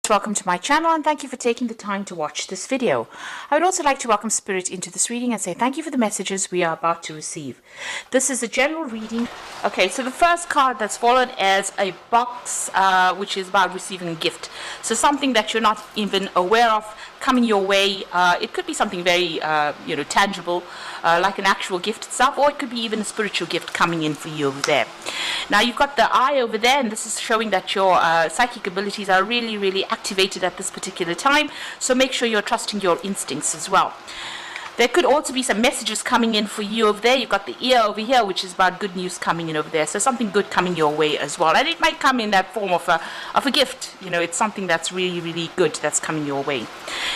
Welcome to my channel and thank you for taking the time to watch this video. I would also like to welcome Spirit into this reading and say thank you for the messages we are about to receive. This is a general reading. Okay, so the first card that's fallen is a box which is about receiving a gift. So something that you're not even aware of coming your way. It could be something very tangible, like an actual gift itself, or it could be even a spiritual gift coming in for you over there. Now you've got the eye over there, and this is showing that your psychic abilities are really activated at this particular time, so make sure you're trusting your instincts as well. There could also be some messages coming in for you over there. You've got the ear over here, which is about good news coming in over there. So something good coming your way as well. And it might come in that form of a gift. You know, it's something that's really good that's coming your way.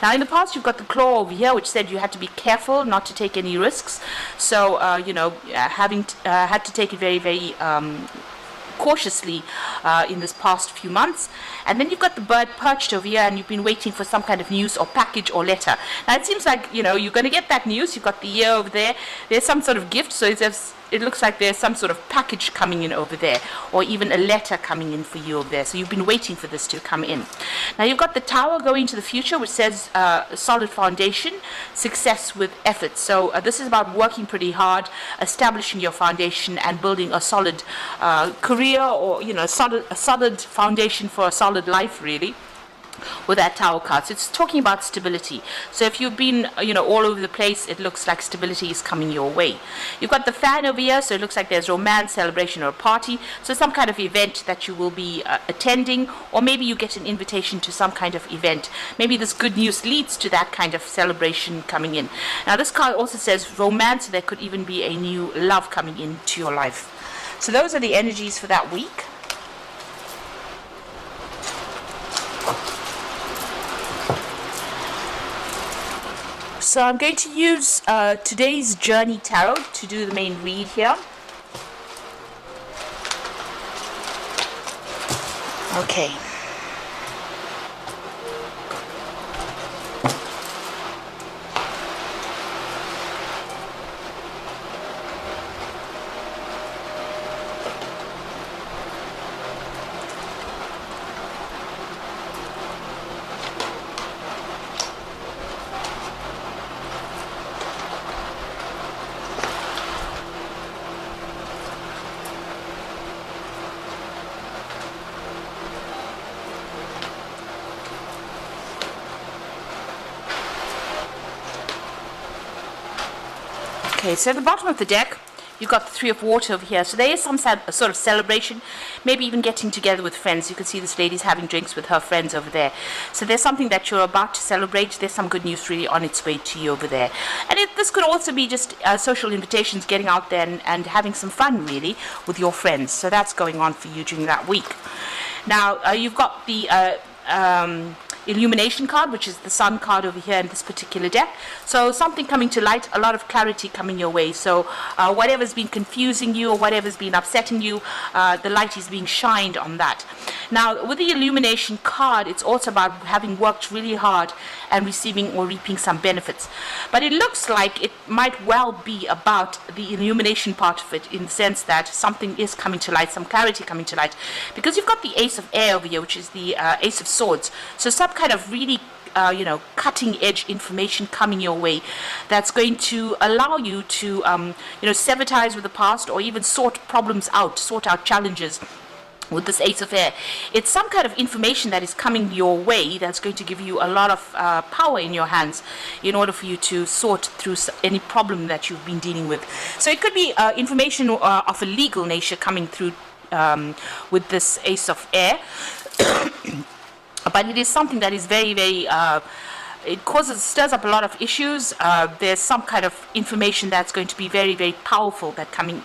Now, in the past, you've got the claw over here, which said you had to be careful not to take any risks. So, having had to take it very cautiously in this past few months. And then you've got the bird perched over here, and you've been waiting for some kind of news or package or letter. Now it seems like you're going to get that news. You've got the ear over there. There's some sort of gift, so it looks like there's some sort of package coming in over there, or even a letter coming in for you over there. So you've been waiting for this to come in. Now you've got the tower going to the future, which says solid foundation, success with effort. So this is about working pretty hard, establishing your foundation and building a solid career, or a solid foundation for a solid life, really, with that tower card. So it's talking about stability. So if you've been all over the place, it looks like stability is coming your way. You've got the fan over here, so it looks like there's romance, celebration, or a party. So some kind of event that you will be attending, or maybe you get an invitation to some kind of event. Maybe this good news leads to that kind of celebration coming in. Now this card also says romance, so there could even be a new love coming into your life. So those are the energies for that week. So I'm going to use today's Journey Tarot to do the main read here. Okay. Okay, so at the bottom of the deck, you've got the Three of Water over here. So there is some sort of celebration, maybe even getting together with friends. You can see this lady's having drinks with her friends over there. So there's something that you're about to celebrate. There's some good news really on its way to you over there. And this could also be just social invitations, getting out there and having some fun, really, with your friends. So that's going on for you during that week. Now, you've got the Illumination card, which is the Sun card over here in this particular deck. So something coming to light, a lot of clarity coming your way. So whatever's been confusing you or whatever's been upsetting you, the light is being shined on that. Now with the Illumination card, it's also about having worked really hard and receiving or reaping some benefits. But it looks like it might well be about the illumination part of it, in the sense that something is coming to light, some clarity coming to light, because you've got the Ace of Air over here, which is the Ace of Swords. So some kind of really cutting edge information coming your way that's going to allow you to sever ties with the past, or even sort out challenges. With this Ace of Air, it's some kind of information that is coming your way that's going to give you a lot of power in your hands in order for you to sort through any problem that you've been dealing with. So it could be information of a legal nature coming through with this Ace of Air. But it is something that is very it stirs up a lot of issues. There's some kind of information that's going to be very powerful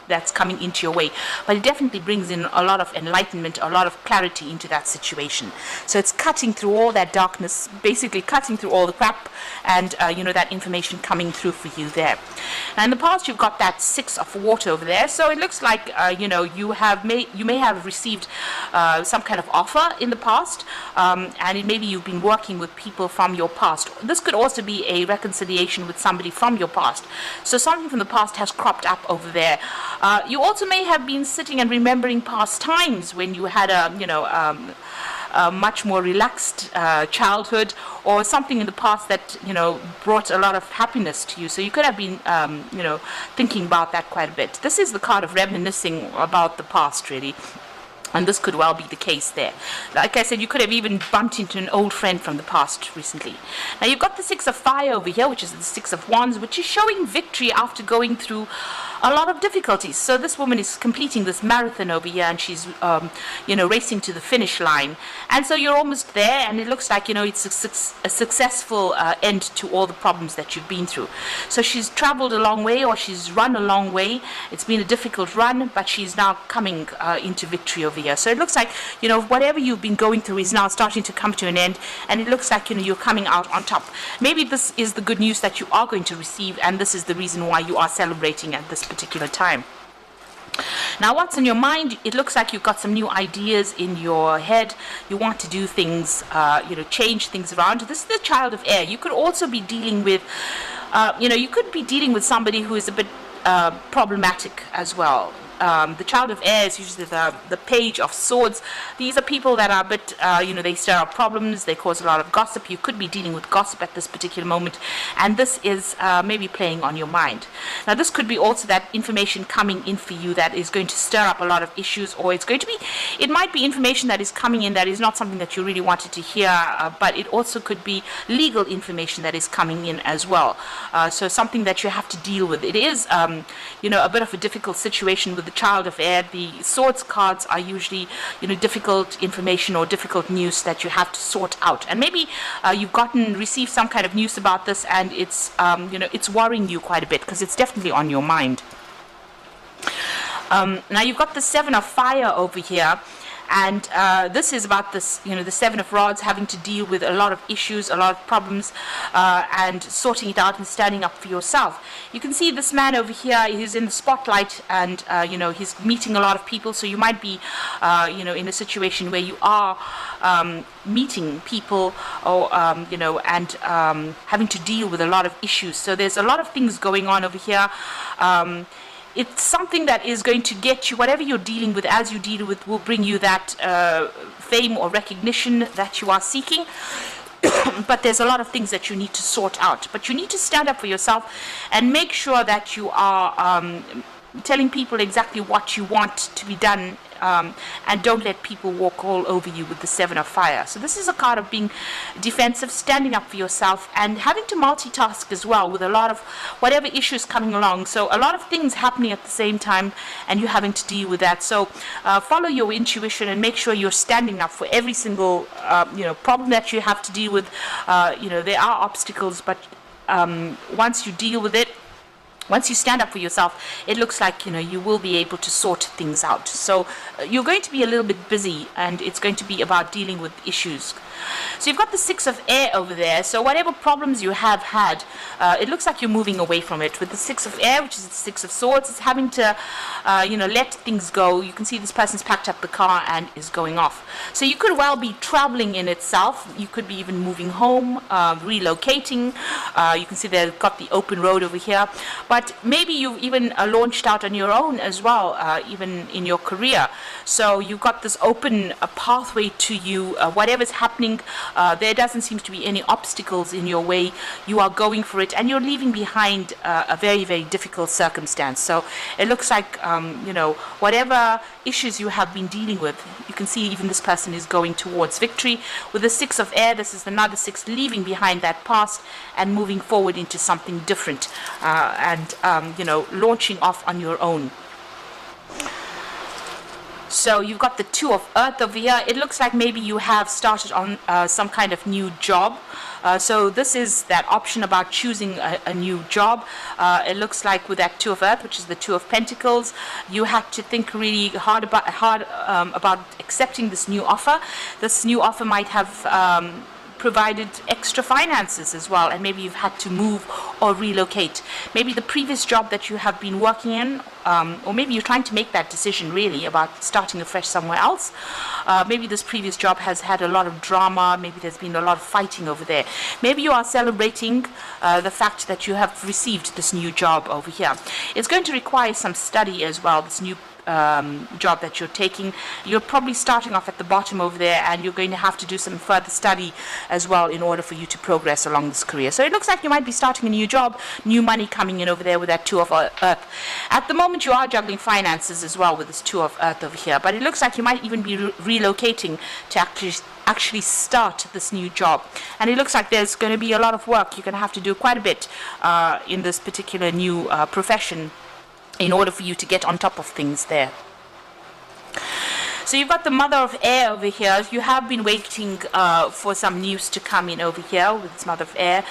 that's coming into your way, but it definitely brings in a lot of enlightenment, a lot of clarity into that situation. So it's cutting through all that darkness, basically cutting through all the crap, and that information coming through for you there. Now in the past, you've got that Six of Water over there, so it looks like you may have received some kind of offer in the past, and maybe you've been working with people from your past. This could also be a reconciliation with somebody from your past. So something from the past has cropped up over there. You also may have been sitting and remembering past times when you had much more relaxed childhood, or something in the past that, you know, brought a lot of happiness to you. So you could have been, you know, thinking about that quite a bit. This is the card of reminiscing about the past, really. And this could well be the case there. Like I said, you could have even bumped into an old friend from the past recently. Now you've got the Six of Fire over here, which is the Six of Wands, which is showing victory after going through a lot of difficulties. So this woman is completing this marathon over here, and she's, you know, racing to the finish line. And so you're almost there, and it looks like, you know, it's a successful end to all the problems that you've been through. So she's traveled a long way, or she's run a long way. It's been a difficult run, but she's now coming into victory over here. So it looks like, you know, whatever you've been going through is now starting to come to an end, and it looks like, you know, you're coming out on top. Maybe this is the good news that you are going to receive, and this is the reason why you are celebrating at this particular time. Now, what's in your mind? It looks like you've got some new ideas in your head. You want to do things, you know, change things around. This is the Child of Air. You could also be dealing with, you know, you could be dealing with somebody who is a bit problematic as well. The Child of Air is usually the Page of Swords. These are people that are a bit, you know, they stir up problems, they cause a lot of gossip. You could be dealing with gossip at this particular moment, and this is maybe playing on your mind. Now, this could be also that information coming in for you that is going to stir up a lot of issues, or it's going to be, it might be information that is coming in that is not something that you really wanted to hear, but it also could be legal information that is coming in as well. So something that you have to deal with. It is, you know, a bit of a difficult situation with the Child of Air. The Swords cards are usually, you know, difficult information or difficult news that you have to sort out. And maybe you've received some kind of news about this, and it's, you know, it's worrying you quite a bit because it's definitely on your mind. Now you've got the Seven of Fire over here. And this is about this, you know, the Seven of Rods, having to deal with a lot of issues, a lot of problems, and sorting it out and standing up for yourself. You can see this man over here, he's in the spotlight, and, you know, he's meeting a lot of people. So you might be, you know, in a situation where you are meeting people, or, you know, and having to deal with a lot of issues. So there's a lot of things going on over here. It's something that is going to get you, whatever you're dealing with, as you deal with, will bring you that fame or recognition that you are seeking. But there's a lot of things that you need to sort out. But you need to stand up for yourself and make sure that you are telling people exactly what you want to be done, and don't let people walk all over you with the Seven of Fire. So this is a card of being defensive, standing up for yourself, and having to multitask as well with a lot of whatever issues coming along. So a lot of things happening at the same time, and you having to deal with that. So follow your intuition and make sure you're standing up for every single you know, problem that you have to deal with. You know, there are obstacles, but once you deal with it, once you stand up for yourself, it looks like, you know, you will be able to sort things out. So you're going to be a little bit busy, and it's going to be about dealing with issues. So you've got the Six of Air over there. So whatever problems you have had, it looks like you're moving away from it. With the Six of Air, which is the Six of Swords, it's having to, you know, let things go. You can see this person's packed up the car and is going off. So you could well be traveling in itself. You could be even moving home, relocating. You can see they've got the open road over here. But maybe you've even launched out on your own as well, even in your career. So you've got this open pathway to you. Whatever's happening, there doesn't seem to be any obstacles in your way. You are going for it, and you're leaving behind a very, very difficult circumstance. So it looks like, you know, whatever issues you have been dealing with, you can see even this person is going towards victory. With the Six of Air, this is another six, leaving behind that past and moving forward into something different, and you know, launching off on your own. So you've got the Two of Earth over here. It looks like maybe you have started on some kind of new job. So this is that option about choosing a new job. It looks like with that Two of Earth, which is the Two of Pentacles, you have to think really hard about accepting this new offer. This new offer might have provided extra finances as well, and maybe you've had to move or relocate. Maybe the previous job that you have been working in, or maybe you're trying to make that decision really about starting afresh somewhere else. Maybe this previous job has had a lot of drama. Maybe there's been a lot of fighting over there. Maybe you are celebrating the fact that you have received this new job over here. It's going to require some study as well, this new job that you're taking. You're probably starting off at the bottom over there, and you're going to have to do some further study as well in order for you to progress along this career. So it looks like you might be starting a new job, new money coming in over there with that Two of Earth. At the moment, you are juggling finances as well with this Two of Earth over here, but it looks like you might even be relocating to actually start this new job. And it looks like there's going to be a lot of work. You're going to have to do quite a bit in this particular new profession in order for you to get on top of things there. So you've got the Mother of Air over here. You have been waiting for some news to come in over here with this Mother of Air.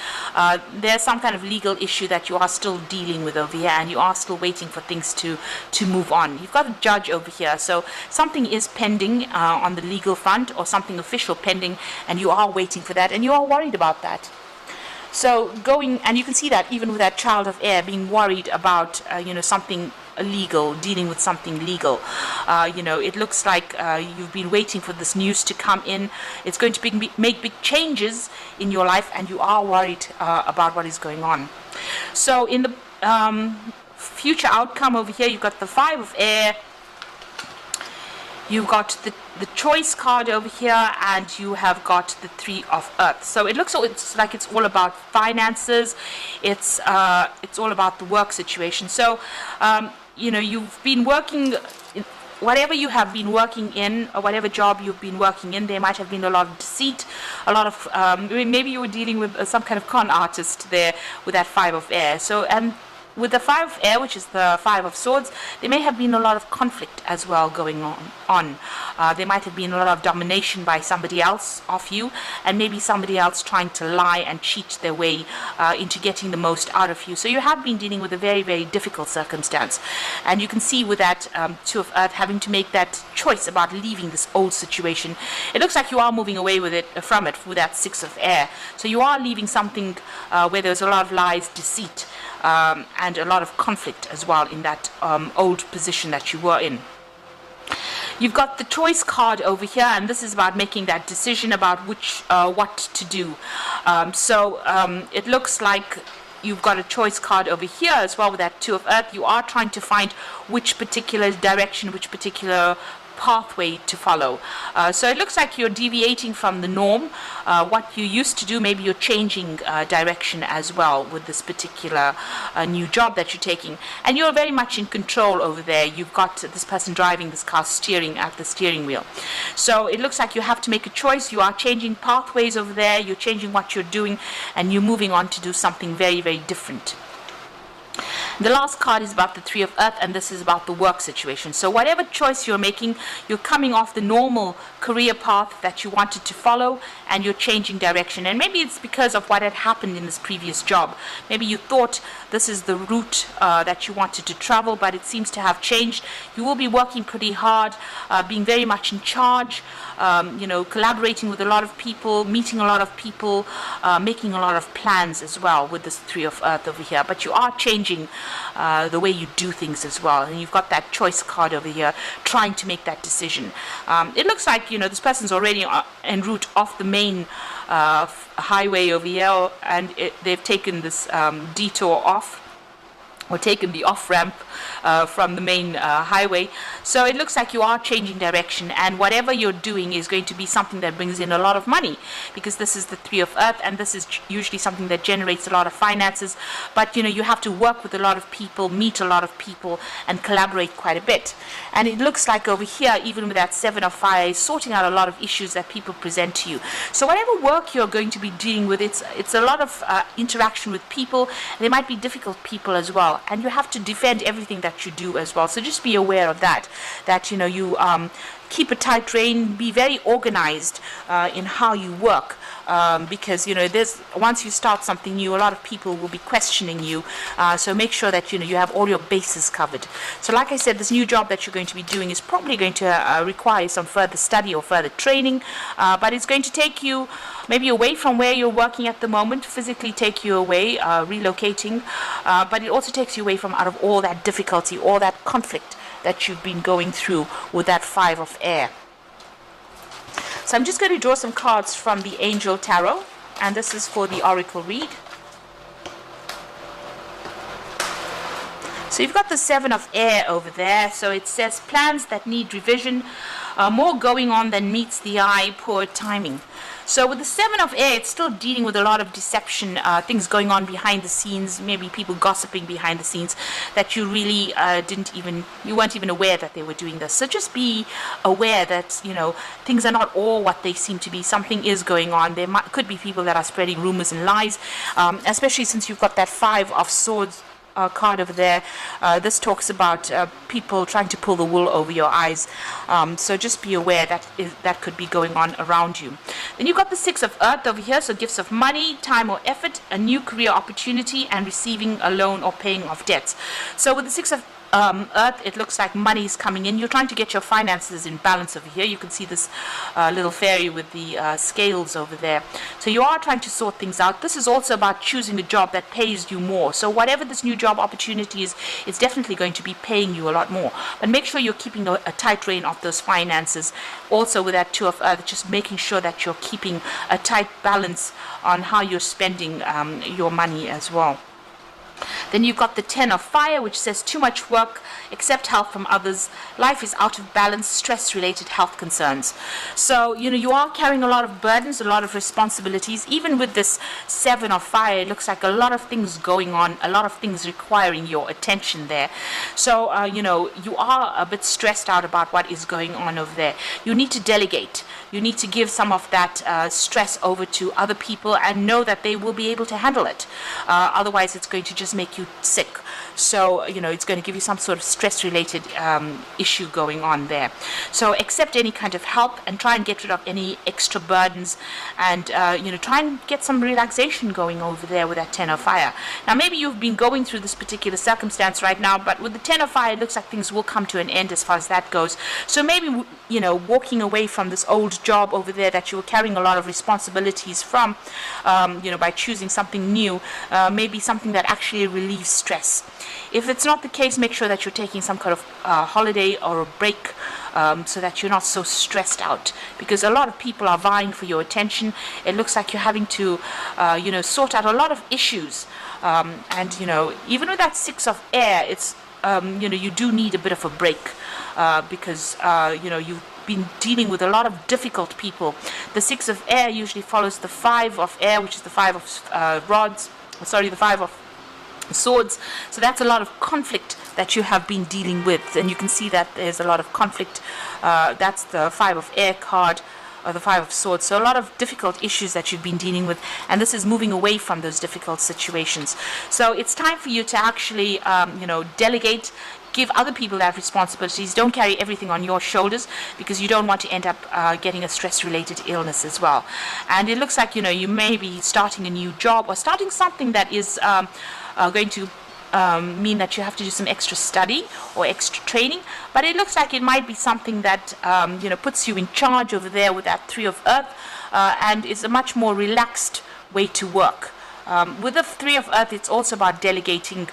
There's some kind of legal issue that you are still dealing with over here, and you are still waiting for things to move on. You've got a judge over here, so something is pending on the legal front, or something official pending, and you are waiting for that, and you are worried about that. So going, and you can see that even with that Child of Air, being worried about something illegal, dealing with something legal. It looks like you've been waiting for this news to come in. It's going to make big changes in your life, and you are worried about what is going on. So in the future outcome over here, you've got the Five of Air, you've got the Choice card over here, and you have got the Three of Earth. So it looks like it's all about finances. It's all about the work situation. So you've been working, whatever you have been working in, or whatever job you've been working in, there might have been a lot of deceit, a lot of maybe you were dealing with some kind of con artist there with that Five of Air. So, and with the Five of Air, which is the Five of Swords, there may have been a lot of conflict as well going on. There might have been a lot of domination by somebody else of you, and maybe somebody else trying to lie and cheat their way into getting the most out of you. So you have been dealing with a very, very difficult circumstance. And you can see with that Two of Earth having to make that choice about leaving this old situation. It looks like you are moving away from it with that Six of Air. So you are leaving something where there's a lot of lies, deceit, and a lot of conflict as well in that old position that you were in. You've got the Choice card over here, and this is about making that decision about what to do. It looks like you've got a Choice card over here as well with that Two of Earth. You are trying to find which particular direction, which particular pathway to follow. So it looks like you're deviating from the norm. What you used to do, maybe you're changing direction as well with this particular new job that you're taking. And you're very much in control over there. You've got this person driving this car, steering at the steering wheel. So it looks like you have to make a choice. You are changing pathways over there. You're changing what you're doing, and you're moving on to do something very, very different. The last card is about the Three of Earth, and this is about the work situation. So whatever choice you're making, you're coming off the normal career path that you wanted to follow, and you're changing direction. And maybe it's because of what had happened in this previous job. Maybe you thought this is the route that you wanted to travel, but it seems to have changed. You will be working pretty hard, being very much in charge, collaborating with a lot of people, meeting a lot of people, making a lot of plans as well with this Three of Earth over here. But you are changing the way you do things as well, and you've got that Choice card over here trying to make that decision. It looks like this person's already en route off the main highway over here, and they've taken this detour off, or taken the off-ramp from the main highway. So it looks like you are changing direction, and whatever you're doing is going to be something that brings in a lot of money, because this is the Three of Earth, and this is usually something that generates a lot of finances. But you have to work with a lot of people, meet a lot of people, and collaborate quite a bit. And it looks like over here, even with that Seven of Fire, is sorting out a lot of issues that people present to you. So whatever work you're going to be dealing with, it's a lot of interaction with people. They might be difficult people as well, and you have to defend everything that you do as well. So just be aware of that you keep a tight rein, be very organized in how you work, because once you start something new, a lot of people will be questioning you, so make sure that you have all your bases covered. So like I said, this new job that you're going to be doing is probably going to require some further study or further training, but it's going to take you maybe away from where you're working at the moment, physically take you away, relocating, but it also takes you away from out of all that difficulty, all that conflict that you've been going through with that Five of Air. So I'm just going to draw some cards from the Angel Tarot, and this is for the Oracle read. So you've got the 7 of air over there. So it says plans that need revision, more going on than meets the eye, poor timing. So with the 7 of air, it's still dealing with a lot of deception, things going on behind the scenes, maybe people gossiping behind the scenes that you really you weren't even aware that they were doing this. So just be aware that, things are not all what they seem to be. Something is going on. There could be people that are spreading rumors and lies, especially since you've got that 5 of swords card over there. This talks about people trying to pull the wool over your eyes. So just be aware that could be going on around you. Then you've got the 6 of earth over here. So gifts of money, time or effort, a new career opportunity, and receiving a loan or paying off debts. So with the 6 of earth, it looks like money is coming in. You're trying to get your finances in balance over here. You can see this little fairy with the scales over there. So you are trying to sort things out. This is also about choosing a job that pays you more. So whatever this new job opportunity is, it's definitely going to be paying you a lot more. But make sure you're keeping a tight rein of those finances. Also with that 2 of earth, just making sure that you're keeping a tight balance on how you're spending your money as well. Then you've got the 10 of fire, which says too much work, accept help from others, life is out of balance, stress-related health concerns. So, you are carrying a lot of burdens, a lot of responsibilities. Even with this 7 of fire, it looks like a lot of things going on, a lot of things requiring your attention there. So, you are a bit stressed out about what is going on over there. You need to delegate. You need to give some of that stress over to other people and know that they will be able to handle it. Otherwise, it's going to just make you sick. So, it's going to give you some sort of stress-related issue going on there. So accept any kind of help and try and get rid of any extra burdens and, try and get some relaxation going over there with that 10 of fire. Now, maybe you've been going through this particular circumstance right now, but with the 10 of fire, it looks like things will come to an end as far as that goes. So maybe, walking away from this old job over there that you were carrying a lot of responsibilities from, by choosing something new, maybe something that actually relieves stress. If it's not the case, make sure that you're taking some kind of holiday or a break so that you're not so stressed out, because a lot of people are vying for your attention. It looks like you're having to, sort out a lot of issues. And, even with that 6 of air, it's, you do need a bit of a break because, you've been dealing with a lot of difficult people. The 6 of air usually follows the 5 of air, which is the 5 of the 5 of swords. So that's a lot of conflict that you have been dealing with, and you can see that there's a lot of conflict. That's the 5 of air card, or the 5 of swords. So a lot of difficult issues that you've been dealing with, and this is moving away from those difficult situations. So it's time for you to actually delegate, give other people that responsibilities. Don't carry everything on your shoulders, because you don't want to end up getting a stress-related illness as well. And it looks like you may be starting a new job or starting something that is going to mean that you have to do some extra study or extra training, but it looks like it might be something that puts you in charge over there with that 3 of earth, and is a much more relaxed way to work. With the 3 of earth, it's also about delegating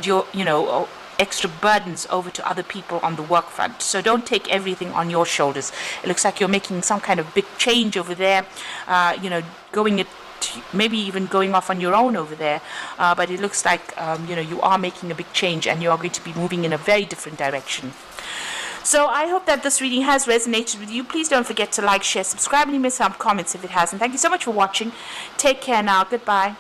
your extra burdens over to other people on the work front. So don't take everything on your shoulders. It looks like you're making some kind of big change over there, maybe even going off on your own over there, but it looks like you are making a big change, and you are going to be moving in a very different direction. So I hope that this reading has resonated with you. Please don't forget to like, share, subscribe, and leave me some comments if it has. And thank you so much for watching. Take care now. Goodbye.